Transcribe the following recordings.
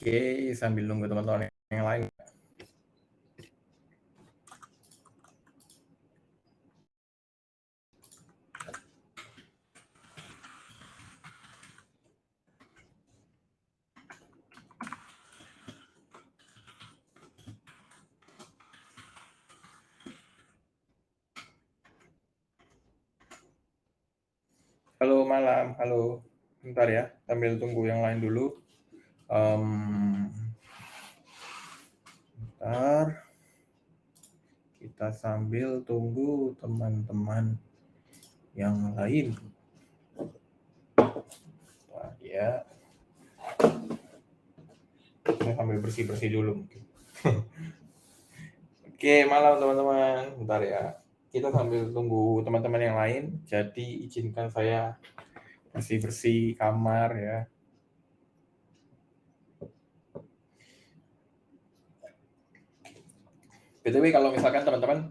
Oke, sambil nunggu teman-teman yang lain. Halo malam, halo. Bentar ya, sambil tunggu yang lain dulu. Bentar. Kita sambil tunggu teman-teman yang lain. Bentar ya. Saya sambil bersih-bersih dulu mungkin. Oke, malam teman-teman. Bentar ya. Kita sambil tunggu teman-teman yang lain. Jadi izinkan saya bersih-bersih kamar ya. BTW kalau misalkan teman-teman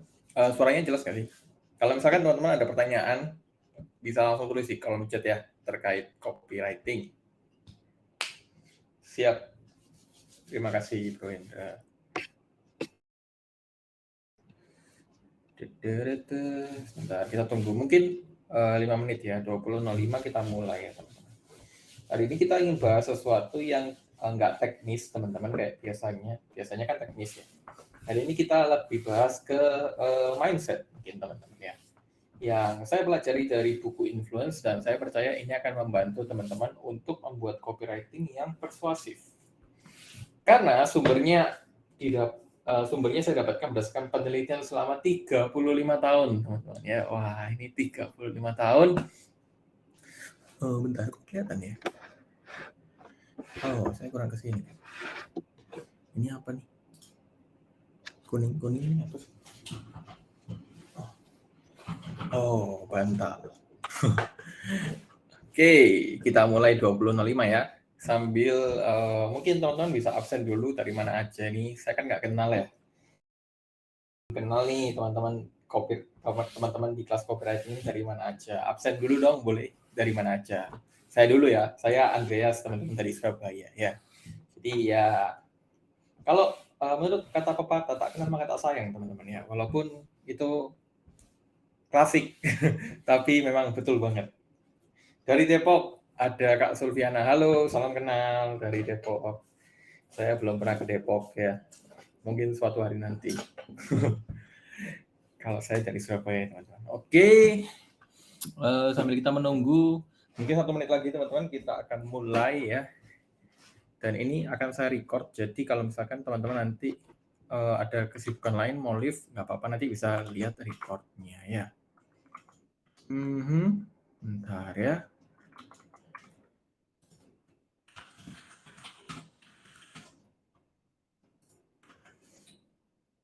suaranya jelas nggak sih? Kalau misalkan teman-teman ada pertanyaan, bisa langsung tulis di kolom chat ya terkait copywriting. Siap. Terima kasih Bro Indra. Sebentar, kita tunggu mungkin 5 menit ya, 20.05 kita mulai ya teman-teman. Hari ini kita ingin bahas sesuatu yang nggak teknis teman-teman kayak biasanya kan teknis ya. Hari ini kita lebih bahas ke mindset mungkin teman-teman ya. Yang saya pelajari dari buku Influence dan saya percaya ini akan membantu teman-teman untuk membuat copywriting yang persuasif. Karena sumbernya saya dapatkan berdasarkan penelitian selama 35 tahun, teman-teman ya. Wah, ini 35 tahun. Oh, bentar, kok kelihatan ya? Oh, saya kurang kesini. Ini apa nih? Kuning-kuning ini apa sih? Oh, bantal. Oke, kita mulai 20.05 ya. Sambil mungkin teman-teman bisa absen dulu dari mana aja nih. Saya kan nggak kenal ya. Kenal nih teman-teman di kelas copywriting dari mana aja. Absen dulu dong, boleh dari mana aja. Saya dulu ya, saya Andreas, teman-teman dari Surabaya ya. Jadi ya, kalau menurut kata pepatah, tak kenal maka tak sayang teman-teman ya. Walaupun itu klasik, tapi memang betul banget. Dari Depok ada Kak Sulfiana. Halo, salam kenal dari Depok. Saya belum pernah ke Depok ya. Mungkin suatu hari nanti. Kalau saya dari Surabaya, teman-teman. Oke. Sambil kita menunggu, mungkin 1 menit lagi teman-teman kita akan mulai ya. Dan ini akan saya record, jadi kalau misalkan teman-teman nanti ada kesibukan lain mau live, nggak apa-apa, nanti bisa lihat recordnya ya. Bentar ya.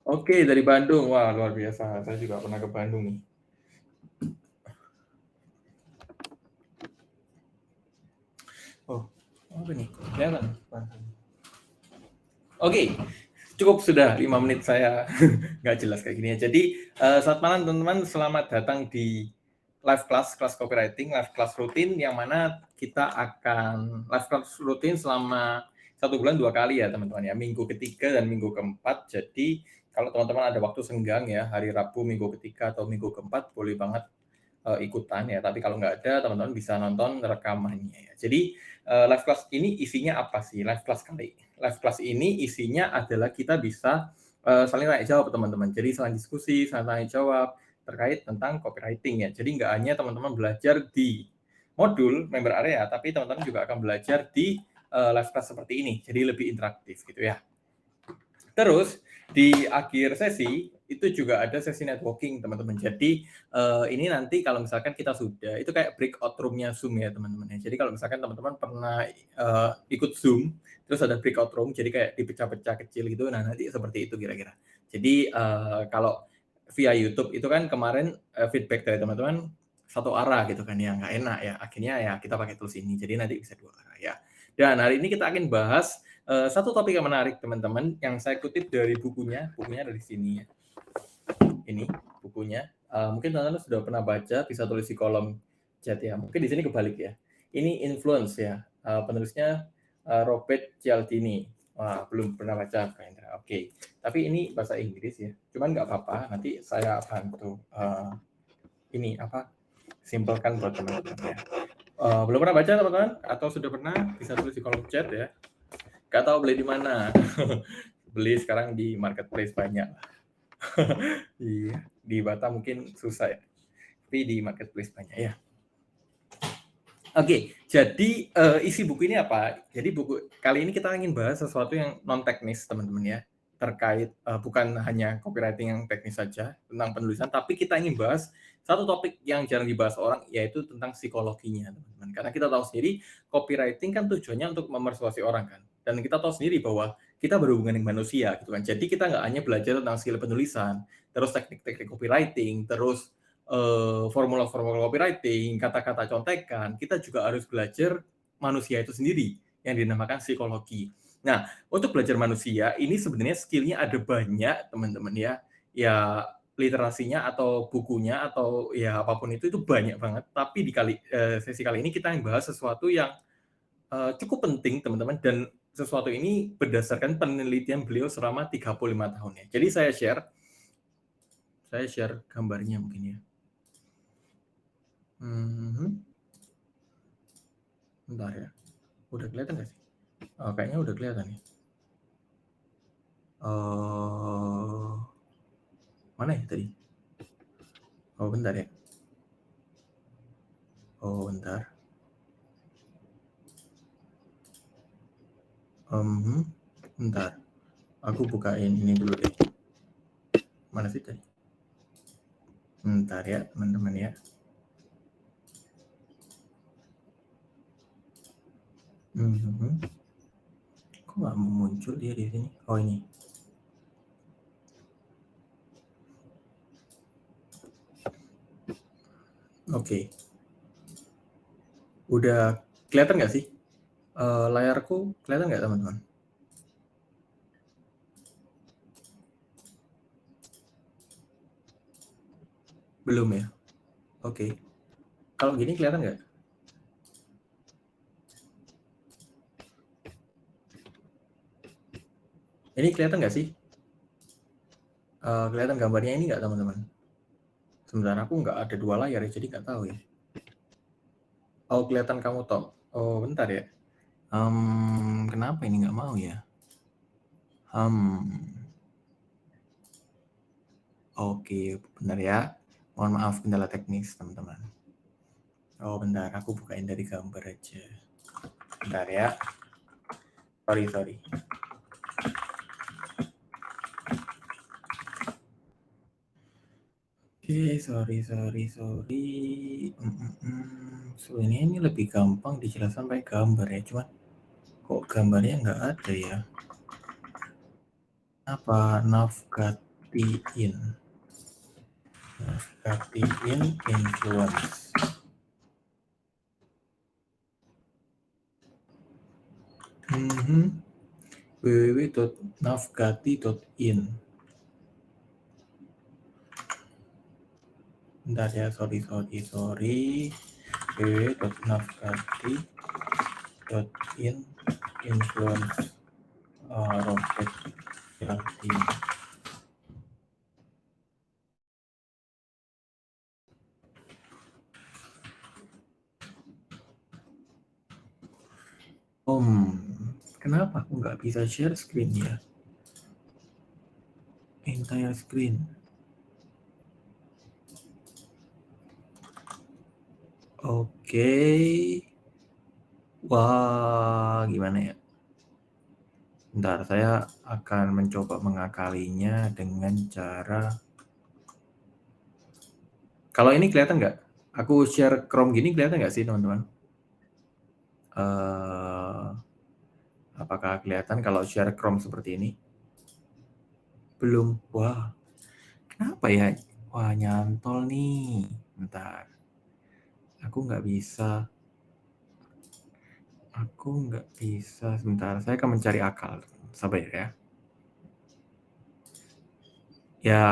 Oke, dari Bandung. Wah, luar biasa. Saya juga pernah ke Bandung nih. Oh, apa nih? Kelihatan. Oke, cukup sudah 5 menit saya nggak jelas kayak gini ya. Jadi, selamat malam teman-teman. Selamat datang di live class copywriting, live class rutin yang mana kita akan live class rutin selama 1 bulan 2 kali ya teman-teman ya. Minggu ketiga dan minggu keempat. Jadi, kalau teman-teman ada waktu senggang ya, hari Rabu minggu ketiga atau minggu keempat, boleh banget ikutan ya. Tapi kalau nggak ada, teman-teman bisa nonton rekamannya ya. Jadi live class ini isinya apa sih? Live class ini isinya adalah kita bisa saling tanya jawab teman-teman. Jadi saling diskusi, saling tanya jawab terkait tentang copywriting ya. Jadi nggak hanya teman-teman belajar di modul member area, tapi teman-teman juga akan belajar di live class seperti ini. Jadi lebih interaktif gitu ya. Terus di akhir sesi itu juga ada sesi networking teman-teman. Jadi ini nanti kalau misalkan kita sudah itu kayak breakout room-nya Zoom ya teman-teman ya. Jadi kalau misalkan teman-teman pernah ikut Zoom terus ada breakout room jadi kayak dipecah-pecah kecil gitu. Nah, nanti seperti itu kira-kira. Jadi kalau via YouTube itu kan kemarin feedback dari teman-teman satu arah gitu kan yang nggak enak ya. Akhirnya ya kita pakai tools ini. Jadi nanti bisa dua arah ya. Dan hari ini kita akan bahas satu topik yang menarik teman-teman yang saya kutip dari bukunya dari sini ya. Ini bukunya. Mungkin teman-teman sudah pernah baca, bisa tulis di kolom chat ya. Mungkin di sini kebalik ya. Ini Influence ya. Penulisnya Robert Cialdini. Wah, belum pernah baca Kak Indra. Oke. Tapi ini bahasa Inggris ya. Cuman nggak apa-apa, nanti saya bantu ini apa? Simpelkan buat teman-teman ya. Belum pernah baca teman-teman atau sudah pernah bisa tulis di kolom chat ya. Gak tahu beli di mana. Beli sekarang di marketplace banyak. Iya, di Batam mungkin susah ya. Tapi di marketplace banyak ya. Oke, jadi isi buku ini apa? Jadi buku kali ini kita ingin bahas sesuatu yang non teknis, teman-teman ya, terkait bukan hanya copywriting yang teknis saja tentang penulisan, tapi kita ingin bahas satu topik yang jarang dibahas orang, yaitu tentang psikologinya, teman-teman. Karena kita tahu sendiri copywriting kan tujuannya untuk memersuasi orang kan, dan kita tahu sendiri bahwa kita berhubungan dengan manusia gitu kan. Jadi kita nggak hanya belajar tentang skill penulisan, terus teknik-teknik copywriting, terus formula-formula copywriting, kata-kata contekan, kita juga harus belajar manusia itu sendiri yang dinamakan psikologi. Nah, untuk belajar manusia ini sebenarnya skill-nya ada banyak, teman-teman ya. Ya literasinya atau bukunya atau ya apapun itu banyak banget. Tapi di sesi kali ini kita yang bahas sesuatu yang cukup penting, teman-teman, dan sesuatu ini berdasarkan penelitian beliau selama 35 tahun ya. Jadi saya share gambarnya mungkin ya. Bentar ya. Udah kelihatan nggak sih? Oh, kayaknya udah kelihatan nih. Mana ya tadi? Oh, bentar ya. Oh, bentar. Bentar. Aku bukain ini dulu deh. Mana sih tadi? Bentar ya, teman-teman ya. Kok nggak muncul dia di sini? Oh, ini. Oke. Udah kelihatan nggak sih? Layarku kelihatan nggak, teman-teman? Belum ya? Oke. Kalau gini kelihatan nggak? Ini kelihatan nggak sih? Kelihatan gambarnya ini nggak, teman-teman? Sementara aku nggak ada dua layar ya, jadi nggak tahu ya. Oh, kelihatan kamu toh. Oh, bentar ya. Kenapa ini nggak mau ya? Oke, bentar ya. Mohon maaf kendala teknis, teman-teman. Oh, bentar. Aku bukain dari gambar aja. Bentar ya. Sorry. Oke, sorry. Sebenarnya ini lebih gampang dijelaskan pakai gambar ya. Cuman kok gambarnya nggak ada ya? Apa? Navgatiin influence. www.navgati.in. Bentar ya, sorry. www.navgati.in influence rocket team. Kenapa aku nggak bisa share screen ya? Entire screen. Oke. Wah, gimana ya? Bentar, saya akan mencoba mengakalinya dengan cara... Kalau ini kelihatan nggak? Aku share Chrome gini kelihatan nggak sih, teman-teman? Apakah kelihatan kalau share Chrome seperti ini? Belum. Wah, kenapa ya? Wah, nyantol nih. Bentar. Aku nggak bisa. Sebentar, saya akan mencari akal. Sabar ya. Ya,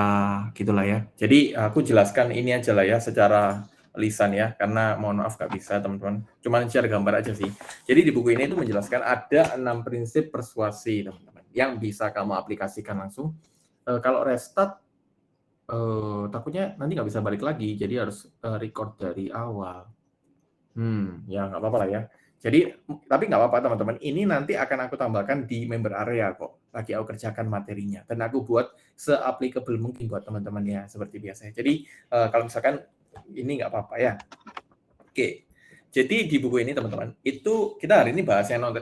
gitulah ya. Jadi aku jelaskan ini aja lah ya secara lisan ya, karena mohon maaf nggak bisa teman-teman. Cuma share gambar aja sih. Jadi di buku ini itu menjelaskan ada 6 prinsip persuasi teman-teman yang bisa kamu aplikasikan langsung. Kalau restart takutnya nanti nggak bisa balik lagi, jadi harus record dari awal. Ya nggak apa-apa lah ya. Jadi, tapi nggak apa-apa teman-teman, ini nanti akan aku tambahkan di member area kok, lagi aku kerjakan materinya, dan aku buat se-applicable mungkin buat teman-teman ya, seperti biasa. Jadi, kalau misalkan ini nggak apa-apa ya. Oke, jadi di buku ini teman-teman, itu kita hari ini bahasnya non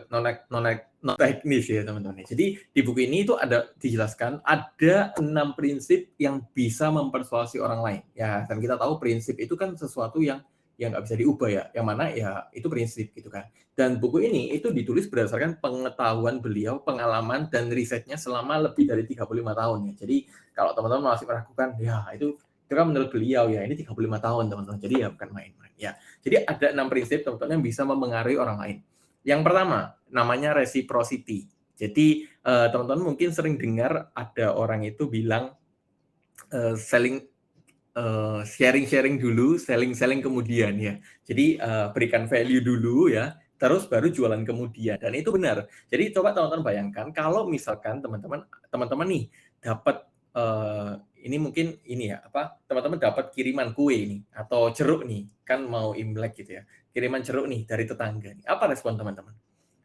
teknis ya teman-teman. Jadi di buku ini itu ada dijelaskan ada 6 prinsip yang bisa mempersuasi orang lain. Ya, dan kita tahu prinsip itu kan sesuatu yang nggak bisa diubah ya, yang mana ya itu prinsip gitu kan. Dan buku ini itu ditulis berdasarkan pengetahuan beliau, pengalaman dan risetnya selama lebih dari 35 tahun ya. Jadi kalau teman-teman masih meragukan, ya itu kan menurut beliau ya, ini 35 tahun teman-teman. Jadi ya bukan main-main ya. Jadi ada 6 prinsip teman-teman yang bisa mempengaruhi orang lain. Yang pertama, namanya reciprocity. Jadi teman-teman mungkin sering dengar ada orang itu bilang sharing dulu, selling kemudian ya. Jadi berikan value dulu ya, terus baru jualan kemudian. Dan itu benar. Jadi coba teman-teman bayangkan kalau misalkan teman-teman nih dapat ini mungkin ini ya teman-teman dapat kiriman kue ini atau jeruk nih, kan mau Imlek gitu ya. Kiriman jeruk nih dari tetangga nih. Apa respon teman-teman?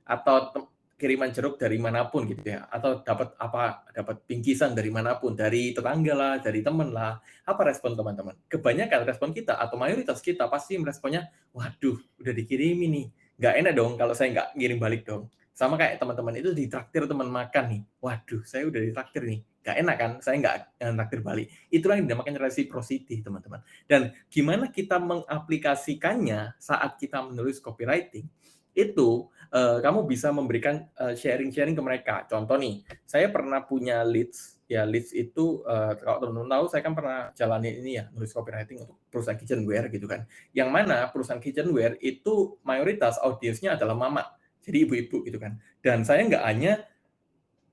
Atau kiriman jeruk dari manapun gitu ya, atau dapat bingkisan dari manapun, dari tetangga lah, dari teman lah, apa respon teman-teman? Kebanyakan respon kita atau mayoritas kita pasti meresponnya, waduh, udah dikirimi nih, nggak enak dong kalau saya nggak ngirim balik dong. Sama kayak teman-teman itu ditraktir teman makan nih, waduh, saya udah ditraktir nih, nggak enak kan, saya nggak traktir balik. Itulah yang dinamakan reciprocity, teman-teman. Dan gimana kita mengaplikasikannya saat kita menulis copywriting, itu kamu bisa memberikan sharing-sharing ke mereka. Contoh nih, saya pernah punya leads, ya leads itu kalau teman-teman tahu saya kan pernah jalanin ini ya, nulis copywriting untuk perusahaan kitchenware gitu kan. Yang mana perusahaan kitchenware itu mayoritas audiensnya adalah mama, jadi ibu-ibu gitu kan. Dan saya nggak hanya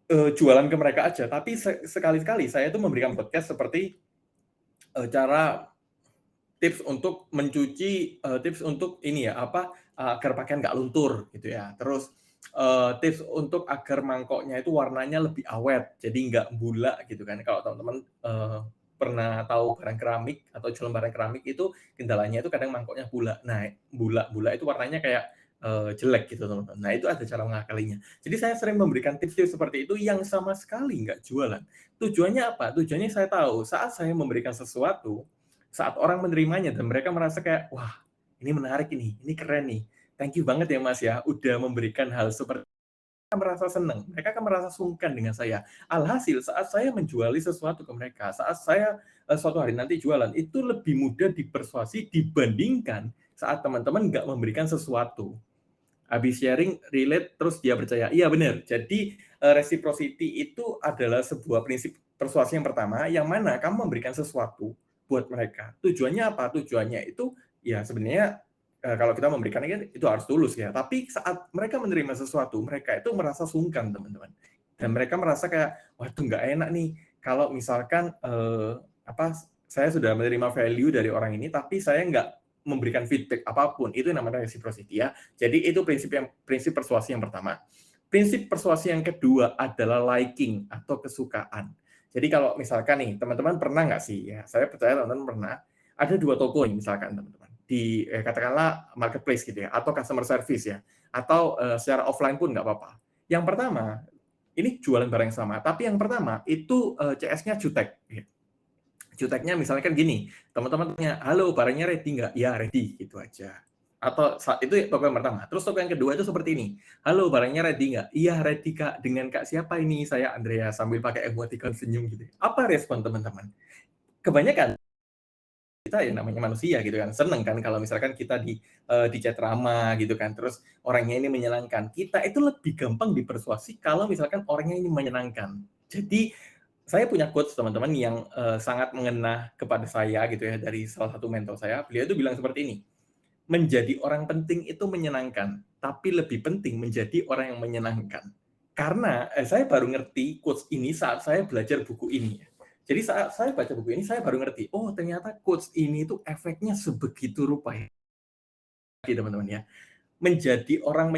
jualan ke mereka aja, tapi sekali-sekali saya itu memberikan podcast seperti cara tips untuk mencuci, tips untuk ini ya, agar pakaian nggak luntur gitu ya. Terus, tips untuk agar mangkoknya itu warnanya lebih awet, jadi nggak bula gitu kan. Kalau teman-teman, pernah tahu barang keramik atau jualan barang keramik itu kendalanya itu kadang mangkoknya bula. Nah, bula itu warnanya kayak, jelek gitu teman-teman. Nah, itu ada cara mengakalinya. Jadi saya sering memberikan tips-tips seperti itu yang sama sekali nggak jualan. Tujuannya apa? Tujuannya saya tahu saat saya memberikan sesuatu, saat orang menerimanya dan mereka merasa kayak, wah ini menarik ini keren nih. Thank you banget ya Mas ya, udah memberikan hal seperti mereka merasa senang, mereka akan merasa sungkan dengan saya. Alhasil saat saya menjuali sesuatu ke mereka, saat saya suatu hari nanti jualan, itu lebih mudah dipersuasi dibandingkan saat teman-teman nggak memberikan sesuatu. Habis sharing, relate, terus dia percaya. Iya benar. Jadi reciprocity itu adalah sebuah prinsip persuasi yang pertama, yang mana kamu memberikan sesuatu buat mereka. Tujuannya apa? Tujuannya itu ya sebenarnya kalau kita memberikan itu harus tulus ya. Tapi saat mereka menerima sesuatu, mereka itu merasa sungkan teman-teman. Dan mereka merasa kayak, waduh nggak enak nih. Kalau misalkan saya sudah menerima value dari orang ini, tapi saya nggak memberikan feedback apapun, itu namanya reciprocity ya. Jadi itu prinsip persuasi yang pertama. Prinsip persuasi yang kedua adalah liking atau kesukaan. Jadi kalau misalkan nih, teman-teman pernah nggak sih, ya saya percaya teman-teman pernah, ada dua toko nih misalkan teman-teman, di katakanlah marketplace gitu ya, atau customer service ya, atau secara offline pun nggak apa-apa. Yang pertama, ini jualan barang yang sama, tapi yang pertama itu CS-nya jutek. Gitu. Juteknya misalnya kan gini, teman-teman tanya, halo barangnya ready nggak? Ya ready, gitu aja. Atau itu toko yang pertama. Terus toko yang kedua itu seperti ini, halo barangnya ready nggak? Iya ready kak, dengan kak siapa ini? Saya Andrea, sambil pakai emoticon senyum gitu. Apa respon teman-teman? Kebanyakan kita ya namanya manusia gitu kan, seneng kan kalau misalkan kita di chat ramah gitu kan, terus orangnya ini menyenangkan. Kita itu lebih gampang dipersuasi kalau misalkan orangnya ini menyenangkan. Jadi saya punya quotes teman-teman yang sangat mengena kepada saya gitu ya dari salah satu mentor saya. Beliau itu bilang seperti ini, menjadi orang penting itu menyenangkan, tapi lebih penting menjadi orang yang menyenangkan. Karena saya baru ngerti quotes ini saat saya belajar buku ini. Jadi saat saya baca buku ini, saya baru ngerti, oh ternyata quotes ini tuh efeknya sebegitu rupa ya, teman-teman ya. Menjadi orang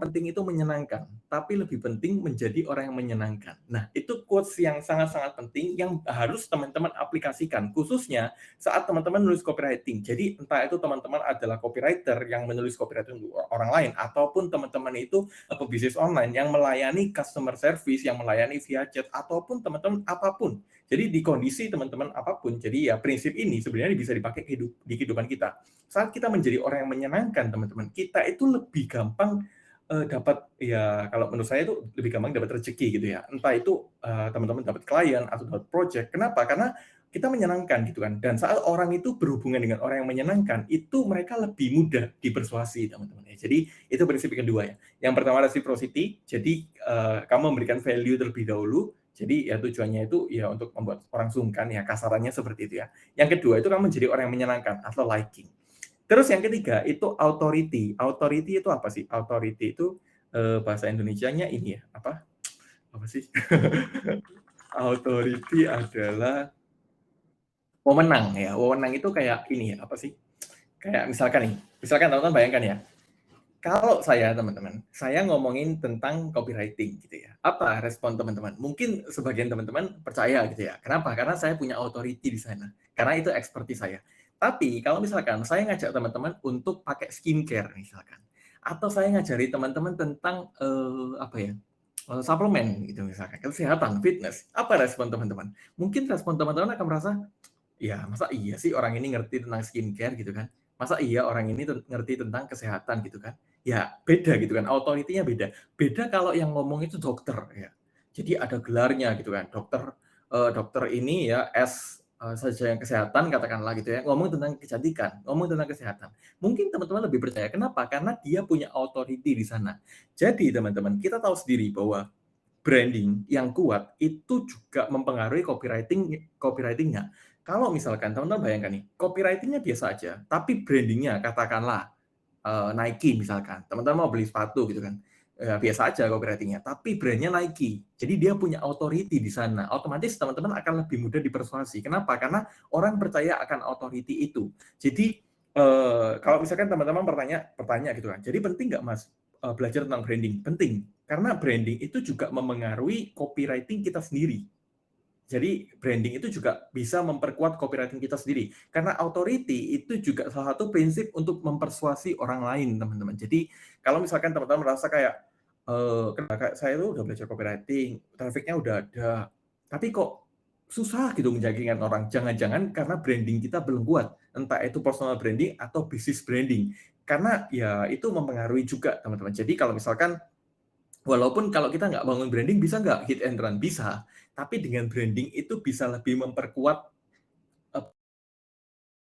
penting itu menyenangkan, tapi lebih penting menjadi orang yang menyenangkan. Nah, itu quotes yang sangat-sangat penting yang harus teman-teman aplikasikan, khususnya saat teman-teman menulis copywriting. Jadi, entah itu teman-teman adalah copywriter yang menulis copywriting untuk orang lain, ataupun teman-teman itu pebisnis online yang melayani customer service, yang melayani via chat, ataupun teman-teman apapun. Jadi, di kondisi teman-teman apapun, jadi ya prinsip ini sebenarnya bisa dipakai di kehidupan kita. Saat kita menjadi orang yang menyenangkan teman-teman, kita itu lebih gampang, dapat ya kalau menurut saya itu lebih gampang dapat rezeki gitu ya. Entah itu, teman-teman dapat klien atau dapat project. Kenapa? Karena kita menyenangkan gitu kan, dan saat orang itu berhubungan dengan orang yang menyenangkan, itu mereka lebih mudah dipersuasi teman-teman ya. Jadi itu prinsip yang kedua ya. Yang pertama reciprocity, jadi, kamu memberikan value terlebih dahulu, jadi ya tujuannya itu ya untuk membuat orang sungkan ya, kasarannya seperti itu ya. Yang kedua itu kamu menjadi orang yang menyenangkan atau liking. Terus yang ketiga itu authority. Authority itu apa sih? Authority itu, bahasa Indonesianya ini ya, apa sih? Authority adalah wewenang ya, wewenang itu kayak ini ya, apa sih, kayak misalkan teman-teman bayangkan ya, kalau saya teman-teman, saya ngomongin tentang copywriting gitu ya, apa respon teman-teman? Mungkin sebagian teman-teman percaya gitu ya, kenapa? Karena saya punya authority di sana, karena itu expertise saya. Tapi kalau misalkan saya ngajak teman-teman untuk pakai skincare misalkan, atau saya ngajari teman-teman tentang, apa ya, suplemen gitu misalkan, kesehatan, fitness, apa respon teman-teman? Mungkin respon teman-teman akan merasa, "Ya, masa iya sih orang ini ngerti tentang skincare," gitu kan. "Masa iya orang ini ngerti tentang kesehatan," gitu kan. Ya beda gitu kan, authority-nya beda. Beda kalau yang ngomong itu dokter ya. Jadi ada gelarnya gitu kan, dokter ini ya sarjana kesehatan katakanlah gitu ya, ngomong tentang kecantikan, ngomong tentang kesehatan. Mungkin teman-teman lebih percaya, kenapa? Karena dia punya authority di sana. Jadi teman-teman, kita tahu sendiri bahwa branding yang kuat itu juga mempengaruhi copywriting-nya. Kalau misalkan teman-teman bayangkan nih, copywriting-nya biasa aja, tapi branding-nya katakanlah, Nike misalkan, teman-teman mau beli sepatu gitu kan, biasa aja copywriting-nya, tapi brand-nya Nike. Jadi dia punya authority di sana, otomatis teman-teman akan lebih mudah dipersuasi. Kenapa? Karena orang percaya akan authority itu. Jadi, kalau misalkan teman-teman bertanya gitu kan, "Jadi penting nggak Mas, belajar tentang branding?" Penting. Karena branding itu juga memengaruhi copywriting kita sendiri. Jadi branding itu juga bisa memperkuat copywriting kita sendiri. Karena authority itu juga salah satu prinsip untuk mempersuasi orang lain, teman-teman. Jadi kalau misalkan teman-teman merasa kayak, kayak saya tuh udah belajar copywriting, traffic-nya udah ada, tapi kok susah gitu menyampaikan orang. Jangan-jangan karena branding kita belum kuat, entah itu personal branding atau business branding. Karena ya itu mempengaruhi juga, teman-teman. Jadi kalau misalkan walaupun kalau kita nggak bangun branding bisa nggak hit and run? Bisa, tapi dengan branding itu bisa lebih memperkuat, eee,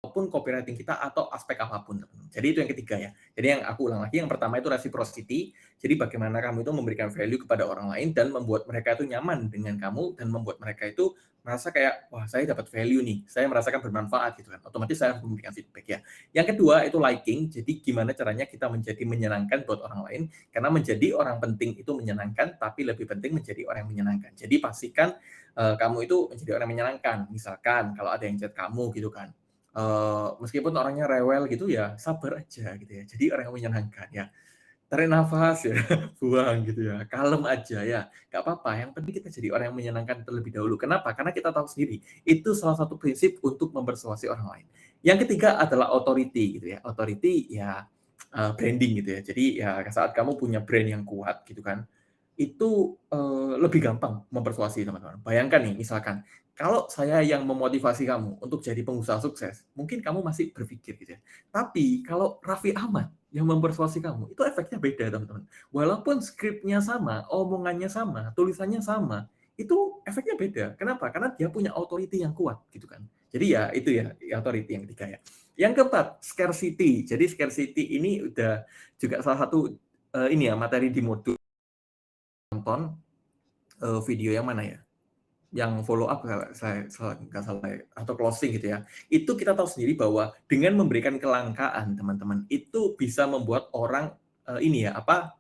apapun copywriting kita atau aspek apapun, teman-teman. Jadi itu yang ketiga ya. Jadi yang aku ulang lagi, yang pertama itu reciprocity. Jadi bagaimana kamu itu memberikan value kepada orang lain dan membuat mereka itu nyaman dengan kamu dan membuat mereka itu merasa kayak, "Wah, saya dapat value nih, saya merasakan bermanfaat," gitu kan. Otomatis saya harus memberikan feedback ya. Yang kedua itu liking. Jadi gimana caranya kita menjadi menyenangkan buat orang lain, karena menjadi orang penting itu menyenangkan, tapi lebih penting menjadi orang yang menyenangkan. Jadi pastikan, kamu itu menjadi orang yang menyenangkan. Misalkan kalau ada yang chat kamu gitu kan, meskipun orangnya rewel gitu ya sabar aja gitu ya. Jadi orang yang menyenangkan ya. Tarik nafas ya, buang gitu ya, kalem aja ya, nggak apa-apa, yang penting kita jadi orang yang menyenangkan terlebih dahulu. Kenapa? Karena kita tahu sendiri, itu salah satu prinsip untuk mempersuasi orang lain. Yang ketiga adalah authority gitu ya, authority ya, branding gitu ya. Jadi ya saat kamu punya brand yang kuat gitu kan, itu, lebih gampang mempersuasi teman-teman. Bayangkan nih misalkan, kalau saya yang memotivasi kamu untuk jadi pengusaha sukses, mungkin kamu masih berpikir gitu ya. Tapi kalau Raffi Ahmad yang mempersuasi kamu, itu efeknya beda teman-teman. Walaupun skripnya sama, omongannya sama, tulisannya sama, itu efeknya beda. Kenapa? Karena dia punya authority yang kuat gitu kan. Jadi ya itu ya, authority yang ketiga ya. Yang keempat, scarcity. Jadi scarcity ini udah juga salah satu, ini ya materi di modul nonton, video yang mana ya? Yang follow up kalau saya nggak salah ya, atau closing gitu ya. Itu kita tahu sendiri bahwa dengan memberikan kelangkaan teman-teman, itu bisa membuat orang, ini ya, apa,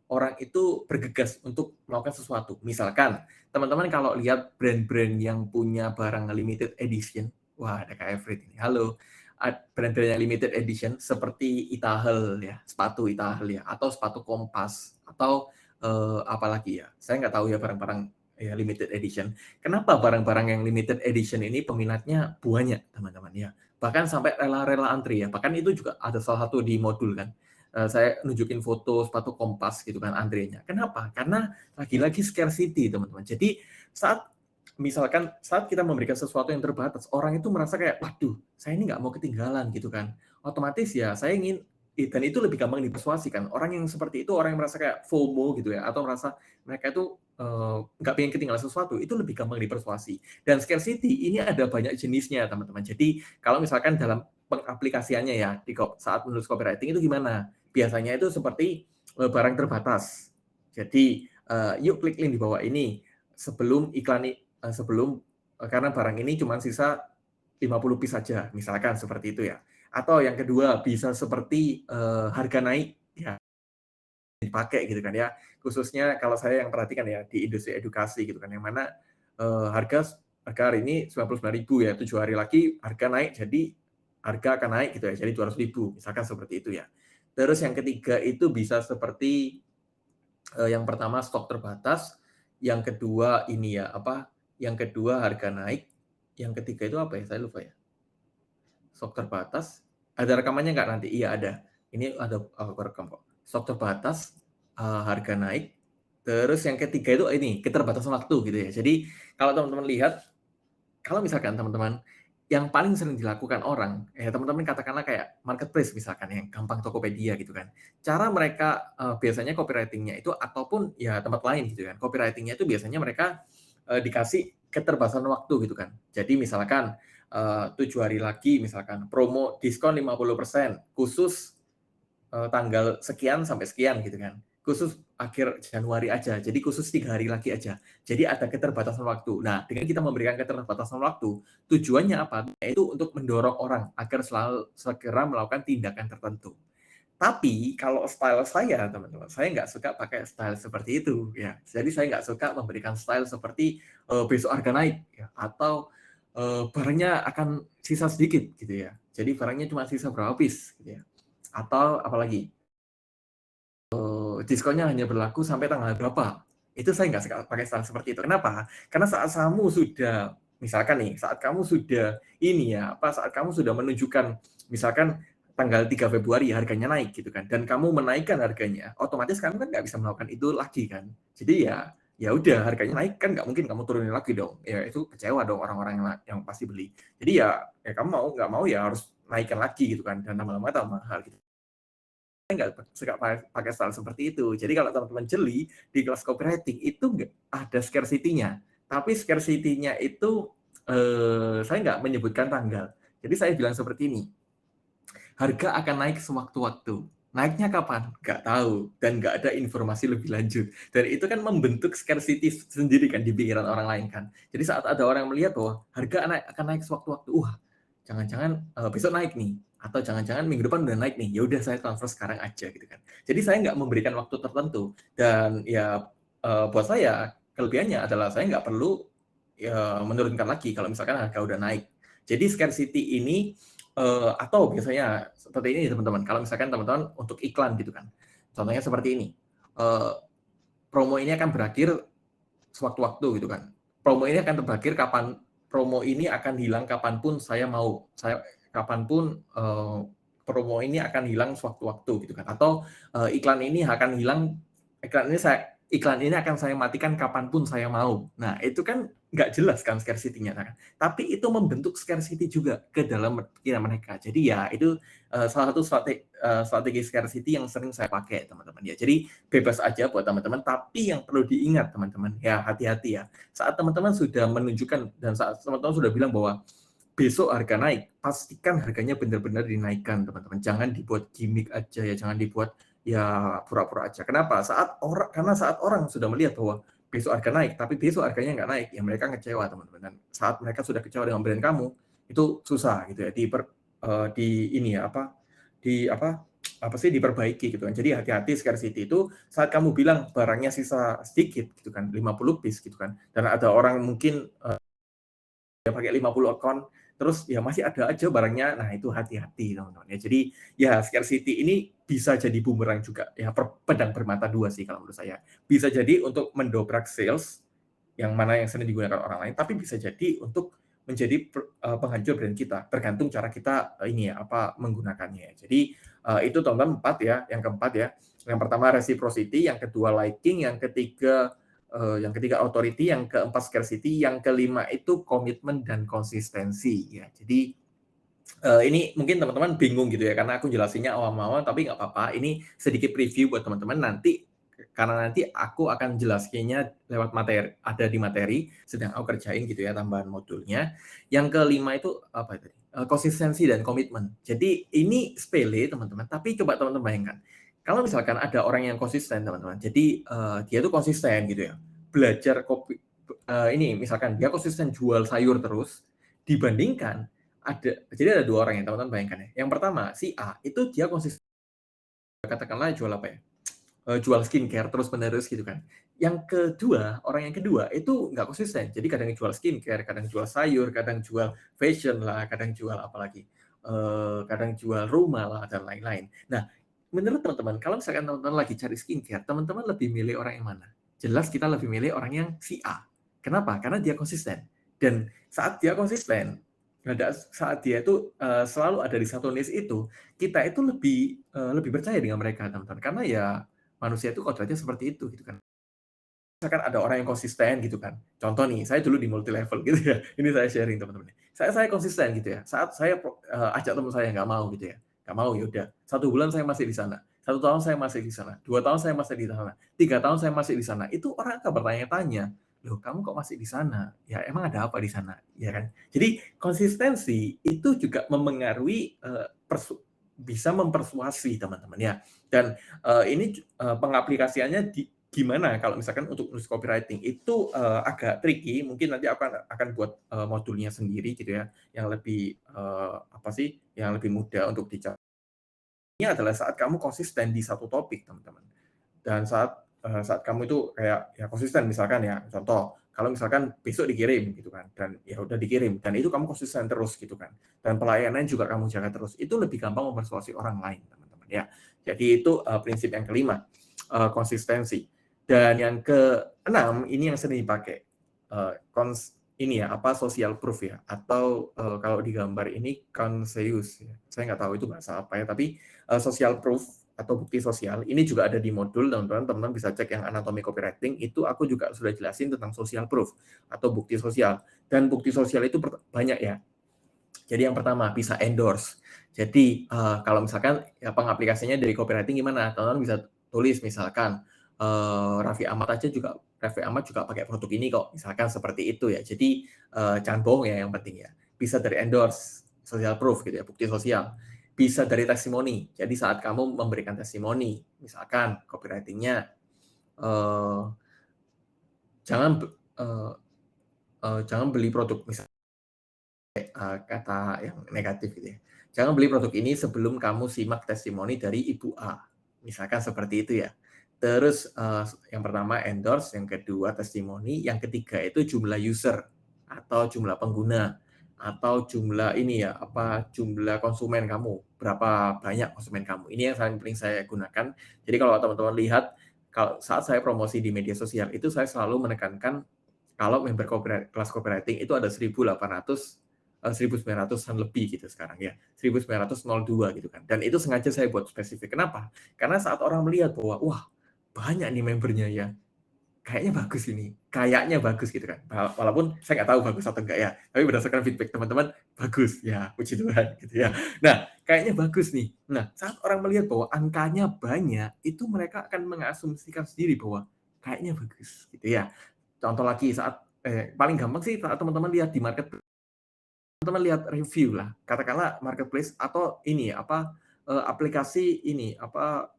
orang itu bergegas untuk melakukan sesuatu. Misalkan, teman-teman kalau lihat brand-brand yang punya barang limited edition, wah ada Kak Everett ini, halo. Brand-brand yang limited edition seperti Itahel ya, sepatu Itahel ya, atau sepatu Kompas, atau apalagi ya, saya nggak tahu ya barang-barang ya limited edition. Kenapa barang-barang yang limited edition ini peminatnya banyak, teman-teman ya? Bahkan sampai rela-rela antri ya. Bahkan itu juga ada salah satu di modul kan. Saya nunjukin foto sepatu Kompas gitu kan antrinya. Kenapa? Karena lagi-lagi scarcity, teman-teman. Jadi saat kita memberikan sesuatu yang terbatas, orang itu merasa kayak, waduh, saya ini nggak mau ketinggalan gitu kan. Otomatis ya saya ingin, dan itu lebih gampang dipersuasi kan. Orang yang seperti itu, orang yang merasa kayak FOMO gitu ya, atau merasa mereka itu nggak pengen ketinggalan sesuatu, itu lebih gampang dipersuasi. Dan scarcity ini ada banyak jenisnya, teman-teman. Jadi kalau misalkan dalam pengaplikasiannya ya, saat menulis copywriting itu gimana? Biasanya itu seperti barang terbatas. Jadi, yuk klik link di bawah ini sebelum karena barang ini cuma sisa 50 piece saja, misalkan seperti itu ya. Atau yang kedua bisa seperti harga naik ya dipakai gitu kan ya. Khususnya kalau saya yang perhatikan ya di industri edukasi gitu kan, yang mana harga hari ini 99.000 ya, 7 hari lagi harga naik jadi harga akan naik gitu ya, jadi 200.000 misalkan seperti itu ya. Terus yang ketiga itu bisa seperti yang pertama stok terbatas, yang kedua ini ya apa, yang kedua harga naik, yang ketiga itu apa ya? Saya lupa ya. Stok terbatas, ada rekamannya nggak nanti? Iya ada. Ini ada aku rekam kok. Stok terbatas, harga naik, terus yang ketiga itu ini keterbatasan waktu gitu ya. Jadi kalau teman-teman lihat, kalau misalkan teman-teman yang paling sering dilakukan orang, ya teman-teman katakanlah kayak marketplace misalkan yang gampang Tokopedia gitu kan. Cara mereka biasanya copywriting-nya itu ataupun ya tempat lain gitu kan. Copywriting-nya itu biasanya mereka dikasih keterbatasan waktu gitu kan. Jadi misalkan 7 hari lagi misalkan promo diskon 50% khusus tanggal sekian sampai sekian gitu kan. Khusus akhir Januari aja, jadi khusus 3 hari lagi aja. Jadi ada keterbatasan waktu. Nah, dengan kita memberikan keterbatasan waktu, tujuannya apa? Yaitu untuk mendorong orang agar selalu segera melakukan tindakan tertentu. Tapi kalau style saya, teman-teman, saya nggak suka pakai style seperti itu ya. Jadi saya nggak suka memberikan style seperti besok harga naik ya, atau barangnya akan sisa sedikit gitu ya. Jadi barangnya cuma sisa berapa piece gitu ya. Atau apalagi diskonnya hanya berlaku sampai tanggal berapa. Itu saya nggak suka pakai style seperti itu. Kenapa? Karena saat kamu sudah, misalkan nih, saat kamu sudah ini ya, saat kamu sudah menunjukkan, misalkan tanggal 3 Februari harganya naik gitu kan, dan kamu menaikkan harganya, otomatis kamu kan nggak bisa melakukan itu lagi kan. Jadi ya udah harganya naik kan nggak mungkin kamu turunin lagi dong. Ya itu kecewa dong orang-orang yang pasti beli. Jadi ya kamu mau nggak mau ya harus naikkan lagi gitu kan, dan lama-lama tambah mahal gitu. Saya nggak suka pakai style seperti itu. Jadi kalau teman-teman jeli di kelas copywriting itu nggak ada scarcity-nya. Tapi scarcity-nya itu saya nggak menyebutkan tanggal. Jadi saya bilang seperti ini, harga akan naik sewaktu-waktu. Naiknya kapan? Nggak tahu. Dan nggak ada informasi lebih lanjut. Dan itu kan membentuk scarcity sendiri kan di pikiran orang lain kan. Jadi saat ada orang melihat bahwa harga akan naik sewaktu-waktu, jangan-jangan besok naik nih, atau jangan-jangan minggu depan udah naik nih, ya udah saya transfer sekarang aja gitu kan. Jadi saya nggak memberikan waktu tertentu, dan ya buat saya kelebihannya adalah saya nggak perlu ya, menurunkan lagi kalau misalkan harga udah naik. Jadi scarcity ini atau biasanya seperti ini teman-teman, kalau misalkan teman-teman untuk iklan gitu kan, contohnya seperti ini, eh, promo ini akan berakhir sewaktu-waktu gitu kan. Promo ini akan berakhir promo ini akan hilang kapanpun saya mau. Kapanpun promo ini akan hilang sewaktu-waktu gitu kan. Atau iklan ini akan hilang, iklan ini akan saya matikan kapanpun saya mau. Nah, itu kan nggak jelas kan scarcity-nya kan. Tapi itu membentuk scarcity juga ke dalam pikiran mereka. Jadi ya itu salah satu strategi scarcity yang sering saya pakai teman-teman ya. Jadi bebas aja buat teman-teman, tapi yang perlu diingat teman-teman, ya hati-hati ya. Saat teman-teman sudah menunjukkan dan saat teman-teman sudah bilang bahwa besok harga naik, pastikan harganya benar-benar dinaikkan teman-teman. Jangan dibuat gimmick aja ya, jangan dibuat ya pura-pura aja. Kenapa? Karena saat orang sudah melihat bahwa besok harga naik, tapi besok harganya nggak naik, ya mereka kecewa teman-teman. Dan saat mereka sudah kecewa dengan brand kamu, itu susah gitu ya. Di ini ya di apa sih, diperbaiki gitu kan. Jadi hati-hati scarcity itu saat kamu bilang barangnya sisa sedikit gitu kan, 50 piece gitu kan, dan ada orang mungkin dia pakai 50 akun, terus ya masih ada aja barangnya, nah itu hati-hati teman-teman ya. Jadi ya scarcity ini bisa jadi bumerang juga ya, pedang bermata dua sih kalau menurut saya. Bisa jadi untuk mendobrak sales, yang mana yang sering digunakan orang lain, tapi bisa jadi untuk menjadi penghancur brand kita, tergantung cara kita ini ya, apa, menggunakannya. Jadi itu teman-teman 4 ya, yang keempat ya. Yang pertama reciprocity, yang kedua liking, yang ketiga authority, yang keempat scarcity, yang kelima itu komitmen dan konsistensi ya. Jadi ini mungkin teman-teman bingung gitu ya, karena aku jelasinnya awam-awam, tapi nggak apa-apa. Ini sedikit preview buat teman-teman nanti, karena nanti aku akan jelasinnya lewat materi, ada di materi, sedang aku kerjain gitu ya, tambahan modulnya. Yang kelima itu apa tadi? Konsistensi dan komitmen. Jadi ini sepele teman-teman, tapi coba teman-teman bayangkan, kalau misalkan ada orang yang konsisten teman-teman, jadi dia tuh konsisten gitu ya, belajar kopi, ini misalkan dia konsisten jual sayur terus, dibandingkan jadi ada dua orang ya teman-teman bayangkan ya. Yang pertama si A itu dia konsisten, katakanlah jual apa ya, jual skincare terus menerus gitu kan. Yang kedua, orang yang kedua itu nggak konsisten. Jadi kadang jual skincare, kadang jual sayur, kadang jual fashion lah, kadang jual apa lagi, kadang jual rumah lah dan lain-lain. Nah, menurut teman-teman, kalau misalkan teman-teman lagi cari skincare, teman-teman lebih milih orang yang mana? Jelas kita lebih milih orang yang si A. Kenapa? Karena dia konsisten. Dan saat dia konsisten, saat dia itu selalu ada di satu niche itu, kita itu lebih percaya dengan mereka teman-teman. Karena ya manusia itu kodratnya seperti itu gitu kan. Misalkan ada orang yang konsisten gitu kan. Contoh nih, saya dulu di multi level gitu ya. Ini saya sharing teman-teman. Saya konsisten gitu ya. Saat saya ajak teman saya nggak mau gitu ya. Nggak mau ya udah. 1 bulan saya masih di sana. 1 tahun saya masih di sana. 2 tahun saya masih di sana. 3 tahun saya masih di sana. Itu orang akan bertanya-tanya, loh kamu kok masih di sana? Ya emang ada apa di sana? Ya kan. Jadi konsistensi itu juga memengaruhi bisa mempersuasi teman-teman ya. Dan ini pengaplikasiannya gimana kalau misalkan untuk nulis copywriting itu agak tricky, mungkin nanti aku akan buat modulnya sendiri gitu ya, yang lebih apa sih, yang lebih mudah untuk dicapai. Ini adalah saat kamu konsisten di satu topik, teman-teman. Dan saat kamu itu kayak ya konsisten misalkan ya, contoh, kalau misalkan besok dikirim gitu kan, dan ya udah dikirim, dan itu kamu konsisten terus gitu kan, dan pelayanan juga kamu jaga terus, itu lebih gampang mempersuasi orang lain, teman-teman ya. Jadi itu prinsip yang kelima, konsistensi. Dan yang keenam, ini yang sering dipakai, ini ya, apa, social proof ya, atau kalau di gambar ini Conseus ya. Saya nggak tahu itu bahasa apa ya, tapi social proof atau bukti sosial, ini juga ada di modul, teman-teman bisa cek yang anatomi copywriting, itu aku juga sudah jelasin tentang social proof atau bukti sosial. Dan bukti sosial itu banyak ya. Jadi yang pertama bisa endorse. Jadi kalau misalkan ya pengaplikasinya dari copywriting gimana? Teman-teman bisa tulis misalkan Raffi Ahmad juga pakai produk ini kok, misalkan seperti itu ya. Jadi jangan bohong ya yang penting ya. Bisa dari endorse, social proof gitu ya, bukti sosial. Bisa dari testimoni. Jadi saat kamu memberikan testimoni, misalkan copywriting-nya eh, jangan jangan beli produk misalnya kata yang negatif gitu ya. Jangan beli produk ini sebelum kamu simak testimoni dari Ibu A. Misalkan seperti itu ya. Terus yang pertama endorse, yang kedua testimoni, yang ketiga itu jumlah user atau jumlah pengguna atau jumlah ini ya, apa, jumlah konsumen kamu, berapa banyak konsumen kamu. Ini yang paling saya gunakan. Jadi kalau teman-teman lihat, kalau saat saya promosi di media sosial itu saya selalu menekankan kalau member kelas copywriting itu ada 1.900-an lebih gitu sekarang ya, 1.902 gitu kan. Dan itu sengaja saya buat spesifik. Kenapa? Karena saat orang melihat bahwa wah banyak nih membernya ya, kayaknya bagus gitu kan. Walaupun saya nggak tahu bagus atau enggak ya, tapi berdasarkan feedback teman-teman bagus ya, puji Tuhan gitu ya. Nah kayaknya bagus nih. Nah saat orang melihat bahwa angkanya banyak, itu mereka akan mengasumsikan sendiri bahwa kayaknya bagus gitu ya. Contoh lagi saat paling gampang sih saat teman-teman lihat di market, teman-teman lihat review lah, katakanlah marketplace atau ini apa, aplikasi ini apa,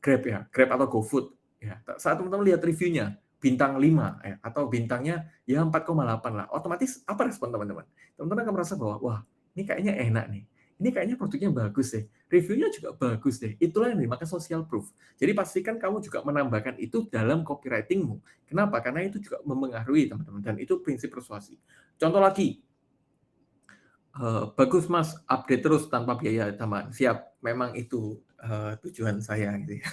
Grab ya, Grab atau GoFood ya. Saat teman-teman lihat reviewnya bintang 5 ya, atau bintangnya ya 4,8 lah, otomatis apa respon teman-teman? Teman-teman akan merasa bahwa, wah ini kayaknya enak nih, ini kayaknya produknya bagus deh, reviewnya juga bagus deh. Itulah yang dimaksud social proof. Jadi pastikan kamu juga menambahkan itu dalam copywriting-mu. Kenapa? Karena itu juga mempengaruhi teman-teman, dan itu prinsip persuasi. Contoh lagi, bagus Mas, update terus tanpa biaya tambahan. Siap, memang itu tujuan saya gitu ya.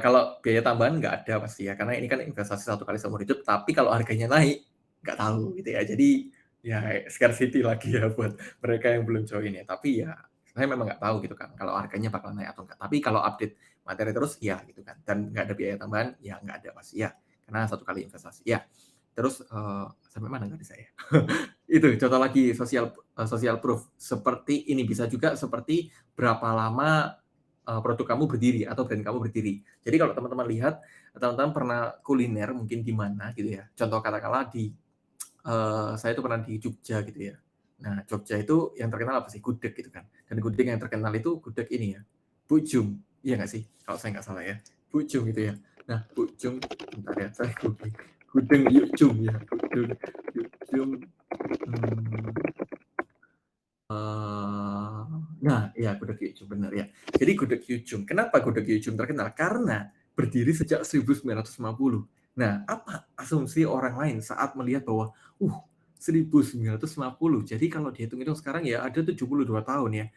Kalau biaya tambahan nggak ada pasti ya, karena ini kan investasi 1 kali seumur hidup, tapi kalau harganya naik, nggak tahu gitu ya. Jadi, ya scarcity lagi ya buat mereka yang belum join ya. Tapi ya, saya memang nggak tahu gitu kan, kalau harganya bakal naik atau enggak. Tapi kalau update materi terus, ya gitu kan. Dan nggak ada biaya tambahan, ya nggak ada pasti ya, karena 1 kali investasi. Ya, terus, sampai mana tadi saya? Itu contoh lagi social proof. Seperti ini, bisa juga seperti berapa lama produk kamu berdiri atau brand kamu berdiri. Jadi kalau teman-teman lihat, teman-teman pernah kuliner mungkin di mana gitu ya. Contoh katakanlah di saya itu pernah di Jogja gitu ya. Nah, Jogja itu yang terkenal apa sih? Gudeg gitu kan. Dan gudeg yang terkenal itu gudeg ini ya, Bu Jum. Iya nggak sih? Kalau saya nggak salah ya. Bu Jum gitu ya. Nah, Bu Jum, bentar ya, saya googling. Gudeg Yuk Jum ya. Gudeg Yuk Jum. Nah, ya gudeg Yuk benar ya. Jadi gudeg Yuk. Kenapa gudeg Yuk terkenal? Karena berdiri sejak 1950. Nah, apa asumsi orang lain saat melihat bahwa, 1950. Jadi kalau dihitung-hitung sekarang ya ada 72 tahun ya.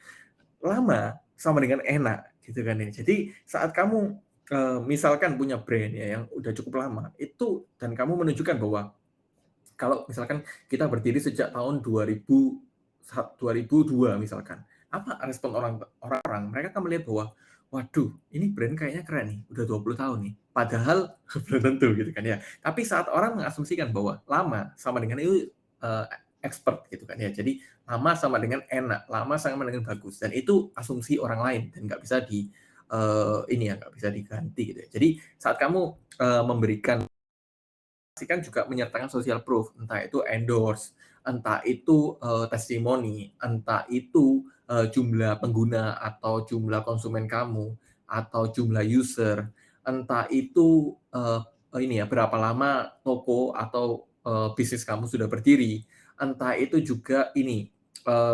Lama sama dengan enak gitu kan ya. Jadi saat kamu misalkan punya brand ya yang udah cukup lama, itu dan kamu menunjukkan bahwa kalau misalkan kita berdiri sejak tahun 2002 misalkan, apa respon orang-orang? Mereka akan melihat bahwa, waduh, ini brand kayaknya keren nih, udah 20 tahun nih. Padahal belum tentu gitu kan ya. Tapi saat orang mengasumsikan bahwa lama sama dengan itu expert gitu kan ya. Jadi lama sama dengan enak, lama sama dengan bagus, dan itu asumsi orang lain dan nggak bisa ini ya, nggak bisa diganti gitu ya. Jadi saat kamu memberikan, pastikan juga menyertakan social proof, entah itu endorse, entah itu testimoni, entah itu jumlah pengguna atau jumlah konsumen kamu, atau jumlah user, entah itu ini ya, berapa lama toko atau bisnis kamu sudah berdiri, entah itu juga ini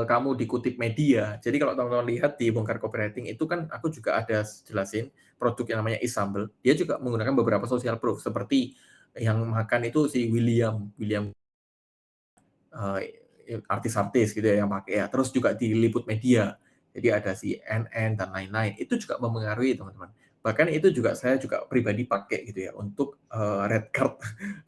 kamu dikutip media. Jadi kalau teman-teman lihat di Bongkar Copywriting itu kan aku juga ada jelasin produk yang namanya Isambel, dia juga menggunakan beberapa social proof seperti yang makan itu si William artis-artis gitu ya yang pakai ya. Terus juga diliput media. Jadi ada si NN dan lain-lain. Itu juga mempengaruhi teman-teman. Bahkan itu juga saya juga pribadi pakai gitu ya untuk red card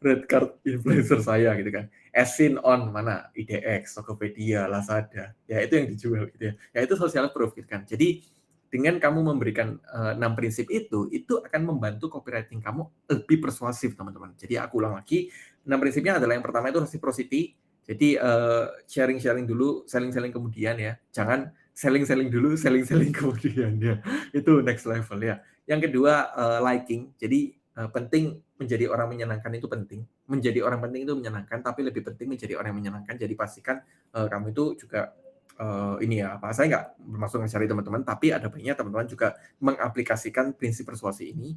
red card influencer saya gitu kan. Esin on mana IDX, Tokopedia, Lazada. Ya itu yang dijual gitu ya. Ya itu social proof gitu kan. Jadi dengan kamu memberikan 6 prinsip itu akan membantu copywriting kamu lebih persuasif teman-teman. Jadi aku ulang lagi, 6 prinsipnya adalah yang pertama itu reciprocity. Jadi sharing-sharing dulu, selling-selling kemudian ya. Jangan selling-selling dulu, selling-selling kemudian ya. Itu next level ya. Yang kedua liking. Jadi penting menjadi orang menyenangkan itu penting. Menjadi orang penting itu menyenangkan, tapi lebih penting menjadi orang yang menyenangkan. Jadi pastikan kamu itu juga ini ya, saya nggak bermaksud mencari teman-teman, tapi ada baiknya teman-teman juga mengaplikasikan prinsip persuasi ini.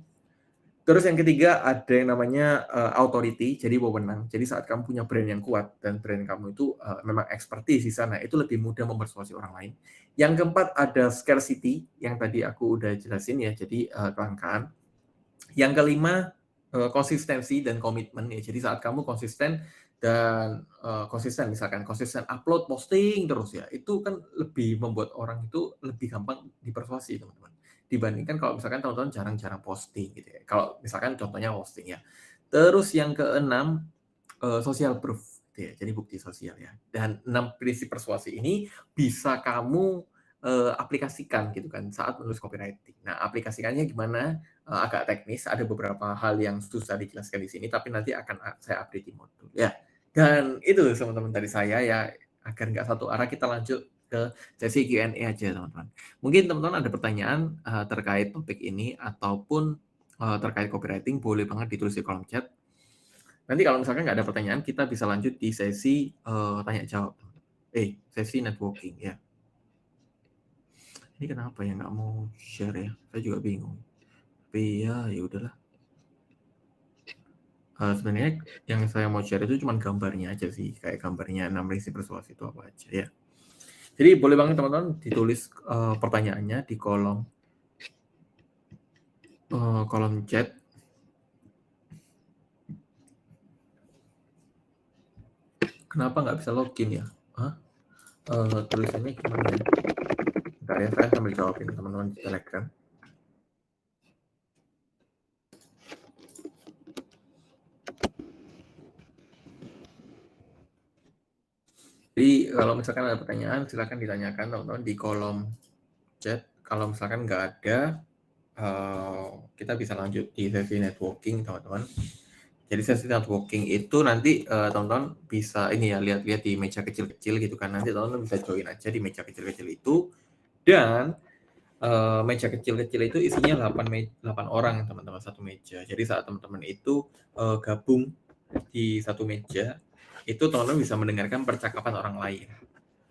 Terus yang ketiga ada yang namanya authority, jadi wewenang. Jadi saat kamu punya brand yang kuat dan brand kamu itu memang expertise di sana, itu lebih mudah mempersuasi orang lain. Yang keempat ada scarcity, yang tadi aku udah jelasin ya, jadi kelangkaan. Yang kelima konsistensi dan komitmen ya. Jadi saat kamu konsisten dan misalkan konsisten upload posting terus ya, itu kan lebih membuat orang itu lebih gampang dipersuasi teman-teman. Dibandingkan kalau misalkan teman-teman jarang-jarang posting gitu ya. Kalau misalkan contohnya posting ya. Terus yang keenam social proof gitu ya. Jadi bukti sosial ya. Dan 6 prinsip persuasi ini bisa kamu aplikasikan gitu kan saat menulis copywriting. Nah, aplikasikannya gimana? Agak teknis, ada beberapa hal yang susah dijelaskan di sini, tapi nanti akan saya update di modul ya. Dan itu teman-teman dari saya ya, agar nggak satu arah, kita lanjut ke sesi Q&A aja teman-teman. Mungkin teman-teman ada pertanyaan terkait topik ini ataupun terkait copywriting, boleh banget ditulis di kolom chat. Nanti kalau misalkan nggak ada pertanyaan, kita bisa lanjut di sesi tanya jawab. Sesi networking ya. Ini kenapa ya nggak mau share ya? Saya juga bingung. Tapi ya udahlah. Sebenarnya yang saya mau share itu cuma gambarnya aja sih, kayak gambarnya 6 prinsip persuasi itu apa aja ya. Jadi boleh banget teman-teman ditulis pertanyaannya di kolom chat. Kenapa nggak bisa login ya? Tulisannya gimana ya? Bentar ya, saya sambil jawabin teman-teman di Telegram. Jadi kalau misalkan ada pertanyaan, silakan ditanyakan teman-teman di kolom chat. Kalau misalkan nggak ada, kita bisa lanjut di sesi networking teman-teman. Jadi sesi networking itu nanti teman-teman bisa ini ya, lihat-lihat di meja kecil-kecil gitu kan. Nanti teman-teman bisa join aja di meja kecil-kecil itu. Dan meja kecil-kecil itu isinya 8 orang teman-teman, satu meja. Jadi saat teman-teman itu gabung di satu meja, itu teman-teman bisa mendengarkan percakapan orang lain.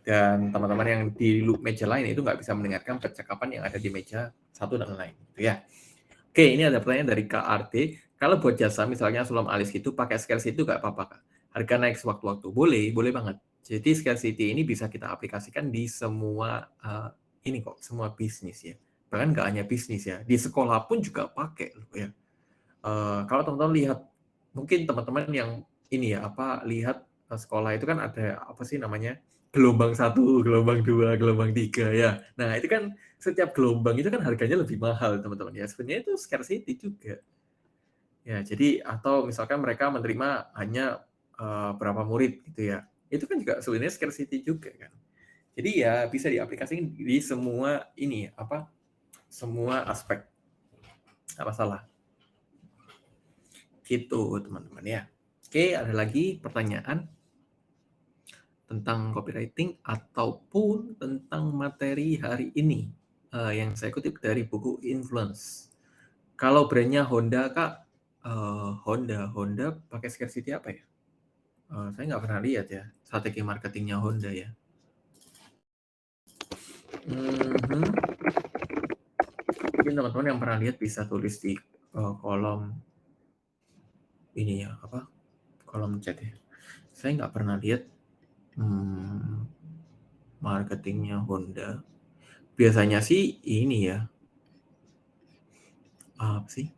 Dan teman-teman yang di meja lain itu nggak bisa mendengarkan percakapan yang ada di meja satu dan lain. Gitu ya. Oke, ini ada pertanyaan dari Kak Arte. Kalau buat jasa misalnya sulam alis gitu, pakai scarcity itu nggak apa-apa, Kak? Harga naik sewaktu-waktu. Boleh, boleh banget. Jadi scarcity ini bisa kita aplikasikan di semua ini kok, semua bisnis ya. Bahkan nggak hanya bisnis ya, di sekolah pun juga pakai loh ya. Kalau teman-teman lihat, mungkin teman-teman yang ini ya, lihat sekolah itu kan ada apa sih namanya, gelombang 1, gelombang 2, gelombang 3 ya. Nah itu kan setiap gelombang itu kan harganya lebih mahal teman-teman ya. Sebenarnya itu scarcity juga. Ya, jadi atau misalkan mereka menerima hanya berapa murid gitu ya. Itu kan juga sebenarnya scarcity juga kan. Jadi ya bisa diaplikasikan di semua ini semua aspek. Nggak masalah. Gitu teman-teman ya. Oke, ada lagi pertanyaan tentang copywriting ataupun tentang materi hari ini yang saya kutip dari buku Influence. Kalau brandnya Honda, Kak, Honda pakai scarcity apa ya? Saya nggak pernah lihat ya strategi marketingnya Honda ya. Mungkin teman-teman yang pernah lihat bisa tulis di kolom ini ya, kolom chat ya. Saya nggak pernah lihat marketingnya Honda. Biasanya sih ini ya, apa sih?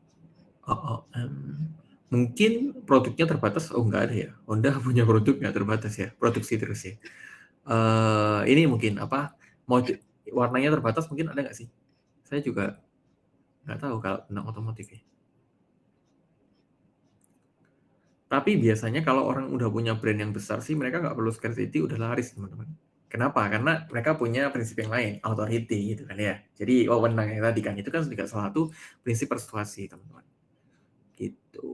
Mungkin produknya terbatas. Oh, nggak ada ya. Honda punya produk nggak terbatas ya, produksi terus ya. Ini mungkin mau warnanya terbatas mungkin ada nggak sih? Saya juga nggak tahu kalau tentang otomotif ya. Tapi biasanya kalau orang udah punya brand yang besar sih, mereka nggak perlu scarcity, udah laris teman-teman. Kenapa? Karena mereka punya prinsip yang lain, authority gitu kan ya. Jadi wewenang yang tadi kan, itu kan juga salah satu prinsip persuasi teman-teman. Gitu.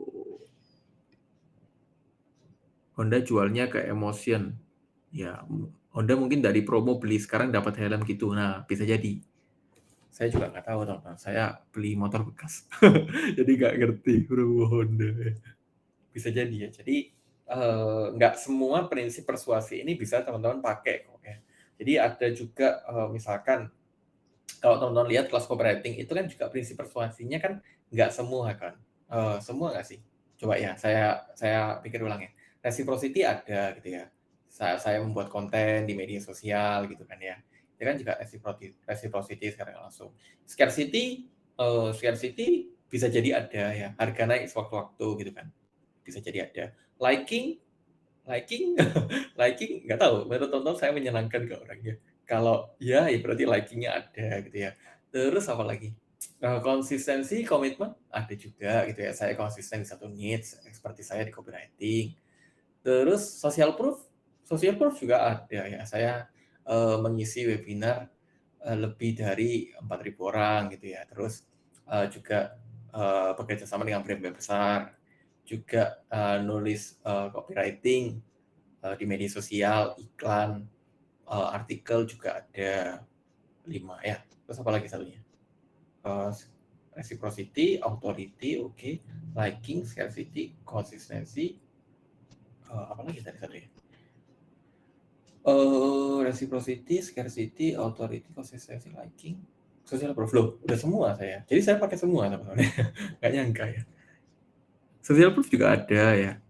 Honda jualnya ke emotion. Ya, Honda mungkin dari promo beli sekarang dapat helm gitu. Nah, bisa jadi. Saya juga nggak tahu teman-teman. Saya beli motor bekas. Jadi nggak ngerti promo Honda. Bisa jadi ya. Jadi nggak semua prinsip persuasi ini bisa teman-teman pakai kok ya. Jadi ada juga misalkan kalau teman-teman lihat kelas copywriting itu kan juga prinsip persuasinya kan nggak semua kan. Semua nggak sih? Coba ya, saya pikir ulang ya. Reciprocity ada gitu ya. Saya membuat konten di media sosial gitu kan ya. Itu kan juga reciprocity secara langsung. Scarcity bisa jadi ada ya. Harga naik sewaktu-waktu gitu kan. Bisa jadi ada. Liking liking liking nggak tahu, menurut teman-teman saya menyenangkan ke orangnya. Kalau ya berarti likingnya ada gitu ya. Terus apa lagi? Konsistensi, komitmen ada juga gitu ya. Saya konsisten di satu niche, seperti saya di copywriting. Terus social proof juga ada ya. Saya mengisi webinar lebih dari 4.000 orang gitu ya. Terus juga bekerja sama dengan brand-brand besar, juga nulis copywriting di media sosial, iklan, artikel juga ada 5 ya. Terus apa lagi satunya? Reciprocity, authority, oke, liking, scarcity, konsistensi, apa lagi tadi satu ya? Reciprocity, scarcity, authority, konsistensi, liking, social proof. Loh, udah semua saya. Jadi saya pakai semua teman-teman. Nggak nyangka ya. Social proof juga ada ya.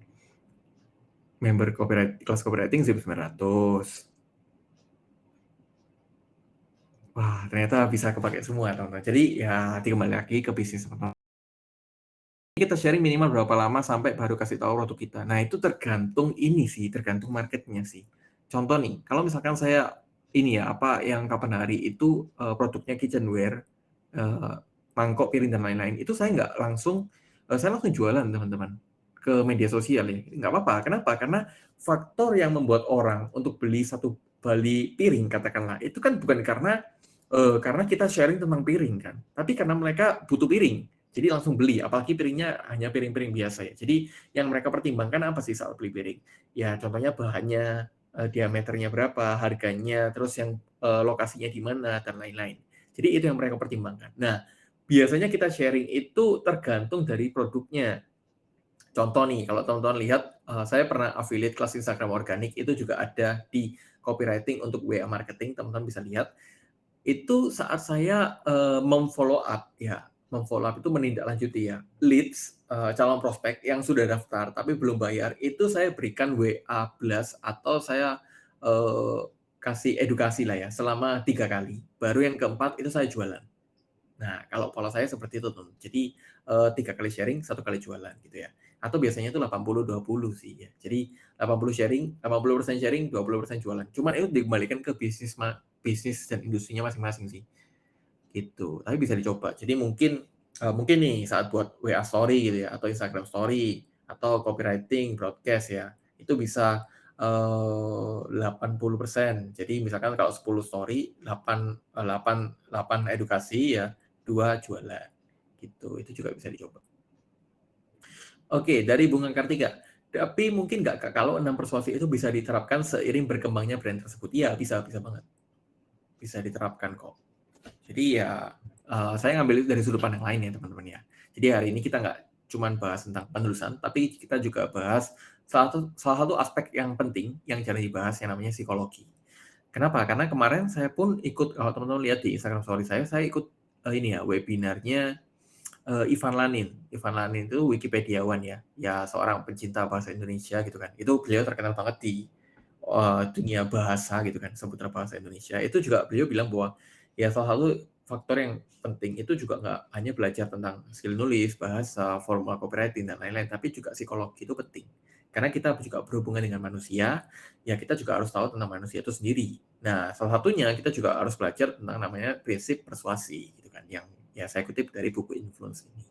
Member kelas copywriting 1900. Wah, ternyata bisa kepakai semua, teman-teman. Jadi ya kembali lagi ke bisnis, teman-teman. Kita sharing minimal berapa lama sampai baru kasih tahu produk kita. Nah, itu tergantung ini sih, tergantung marketnya sih. Contoh nih, kalau misalkan saya ini ya, apa yang kapan hari itu produknya kitchenware, mangkok, piring dan lain-lain, itu saya langsung jualan teman-teman ke media sosial ya. Nggak apa-apa. Kenapa? Karena faktor yang membuat orang untuk beli satu bali piring katakanlah, itu kan bukan karena kita sharing tentang piring kan, tapi karena mereka butuh piring. Jadi langsung beli, apalagi piringnya hanya piring-piring biasa ya. Jadi yang mereka pertimbangkan apa sih saat beli piring? Ya contohnya bahannya, diameternya berapa, harganya, terus yang lokasinya di mana, dan lain-lain. Jadi itu yang mereka pertimbangkan. Nah, biasanya kita sharing itu tergantung dari produknya. Contoh nih, kalau teman-teman lihat, saya pernah affiliate kelas Instagram organik, itu juga ada di copywriting untuk WA marketing, teman-teman bisa lihat itu saat saya, mem-follow up ya, mem-follow up itu menindaklanjuti ya, leads, calon prospek yang sudah daftar tapi belum bayar, itu saya berikan WA blast atau saya, kasih edukasi lah ya selama 3 kali, baru yang keempat itu saya jualan. Nah, kalau pola saya seperti itu tuh. Jadi, 3 kali sharing, 1 kali jualan gitu ya. Atau biasanya itu 80-20 sih ya. Jadi 80% sharing, 20% jualan. Cuman itu dikembalikan ke bisnis dan industrinya masing-masing sih, gitu. Tapi bisa dicoba. Jadi mungkin nih saat buat WA story gitu ya, atau Instagram story, atau copywriting, broadcast ya, itu bisa, 80%. Jadi misalkan kalau 10 story, 8 edukasi ya, 2 jualan, gitu. Itu juga bisa dicoba. Oke, dari Bunga Kartika. Tapi mungkin nggak Kak, kalau 6 persuasi itu bisa diterapkan seiring berkembangnya brand tersebut? Iya, bisa banget. Bisa diterapkan kok. Jadi ya, saya ngambil itu dari sudut pandang lain ya teman-teman ya. Jadi hari ini kita nggak cuman bahas tentang penulisan, tapi kita juga bahas salah satu aspek yang penting yang jarang dibahas yang namanya psikologi. Kenapa? Karena kemarin saya pun ikut, kalau teman-teman lihat di Instagram story saya ikut, ini ya, webinarnya, Ivan Lanin. Ivan Lanin itu Wikipediawan ya, ya seorang pencinta bahasa Indonesia gitu kan. Itu beliau terkenal banget di, dunia bahasa gitu kan, seputar bahasa Indonesia. Itu juga beliau bilang bahwa, ya salah satu faktor yang penting itu juga nggak hanya belajar tentang skill nulis, bahasa, formula copywriting, dan lain-lain, tapi juga psikologi itu penting. Karena kita juga berhubungan dengan manusia, ya kita juga harus tahu tentang manusia itu sendiri. Nah, salah satunya kita juga harus belajar tentang namanya prinsip persuasi gitu kan, yang ya saya kutip dari buku Influence ini.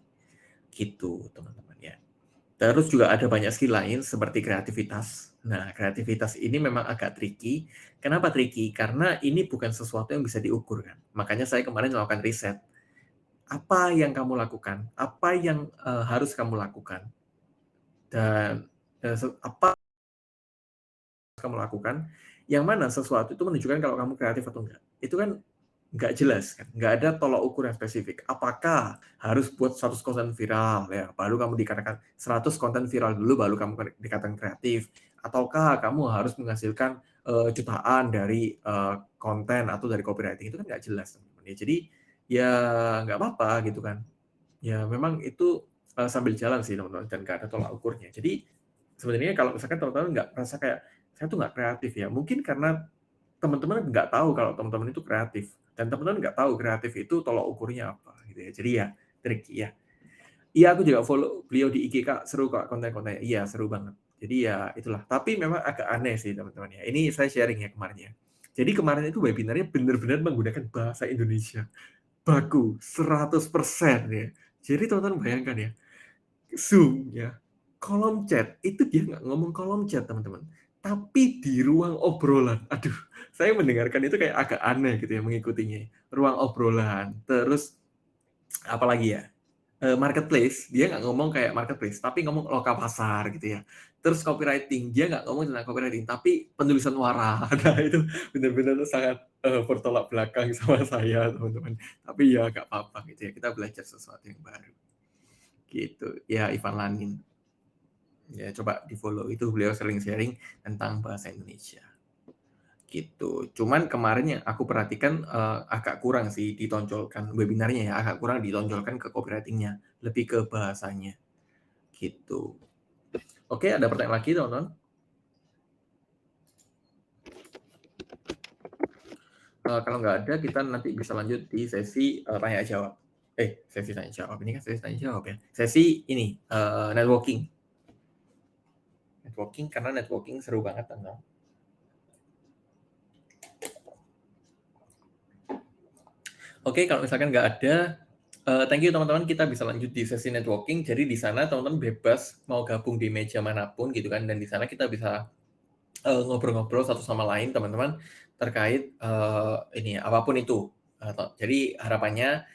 Gitu, teman-teman ya. Terus juga ada banyak skill lain seperti kreativitas. Nah, kreativitas ini memang agak tricky. Kenapa tricky? Karena ini bukan sesuatu yang bisa diukur kan. Makanya saya kemarin melakukan riset. Apa yang kamu lakukan? Apa yang harus kamu lakukan? Dan apa kamu lakukan? Yang mana sesuatu itu menunjukkan kalau kamu kreatif atau enggak. Itu kan nggak jelas kan, nggak ada tolak ukur yang spesifik. Apakah harus buat 100 konten viral ya, baru kamu dikatakan 100 konten viral dulu baru kamu dikatakan kreatif, ataukah kamu harus menghasilkan, jutaan dari, konten atau dari copywriting, itu kan nggak jelas teman-teman ya. Jadi, ya nggak apa-apa gitu kan. Ya memang itu, sambil jalan sih teman-teman dan nggak ada tolak ukurnya. Jadi, sebenarnya kalau misalkan teman-teman nggak merasa kayak, "Saya tuh nggak kreatif ya," mungkin karena teman-teman nggak tahu kalau teman-teman itu kreatif, dan teman-teman nggak tahu kreatif itu tolak ukurnya apa, gitu ya. Jadi ya, tricky ya. Iya, aku juga follow beliau di IG, Kak, seru Kak konten-kontennya. Iya, seru banget. Jadi ya itulah, tapi memang agak aneh sih teman-teman ya. Ini saya sharing ya kemarin ya. Jadi kemarin itu webinarnya benar-benar menggunakan bahasa Indonesia, baku 100% ya. Jadi teman-teman bayangkan ya, Zoom ya, kolom chat, itu dia nggak ngomong kolom chat teman-teman, tapi di ruang obrolan. Aduh, saya mendengarkan itu kayak agak aneh gitu ya mengikutinya. Ruang obrolan, terus apalagi ya, marketplace, dia nggak ngomong kayak marketplace, tapi ngomong loka pasar gitu ya. Terus copywriting, dia nggak ngomong tentang copywriting, tapi penulisan wara. Nah itu benar-benar sangat, bertolak belakang sama saya teman-teman. Tapi ya nggak apa-apa gitu ya, kita belajar sesuatu yang baru. Gitu, ya Ivan Lanin. Ya coba di-follow, itu beliau sering sharing tentang bahasa Indonesia. Gitu. Cuman kemarin yang aku perhatikan, agak kurang sih ditonjolkan webinarnya ya, agak kurang ditonjolkan ke copywriting-nya, lebih ke bahasanya, gitu. Oke, ada pertanyaan lagi teman-teman? Kalau nggak ada, kita nanti bisa lanjut di sesi tanya jawab. Sesi tanya jawab. Ini kan sesi tanya jawab ya. Sesi ini networking. Karena networking seru banget, teman-teman. Oke, kalau misalkan nggak ada, thank you teman-teman, kita bisa lanjut di sesi networking. Jadi di sana teman-teman bebas mau gabung di meja manapun gitu kan, dan di sana kita bisa ngobrol-ngobrol satu sama lain teman-teman terkait ini apapun itu. Jadi harapannya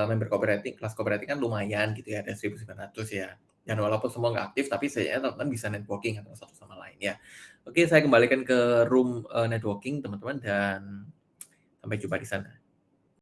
member copywriting, kelas copywriting kan lumayan gitu ya, ada 1.900 ya. Dan walaupun semua nggak aktif, tapi setidaknya teman-teman bisa networking atau satu sama lain ya. Oke, saya kembalikan ke room networking teman-teman dan sampai jumpa di sana.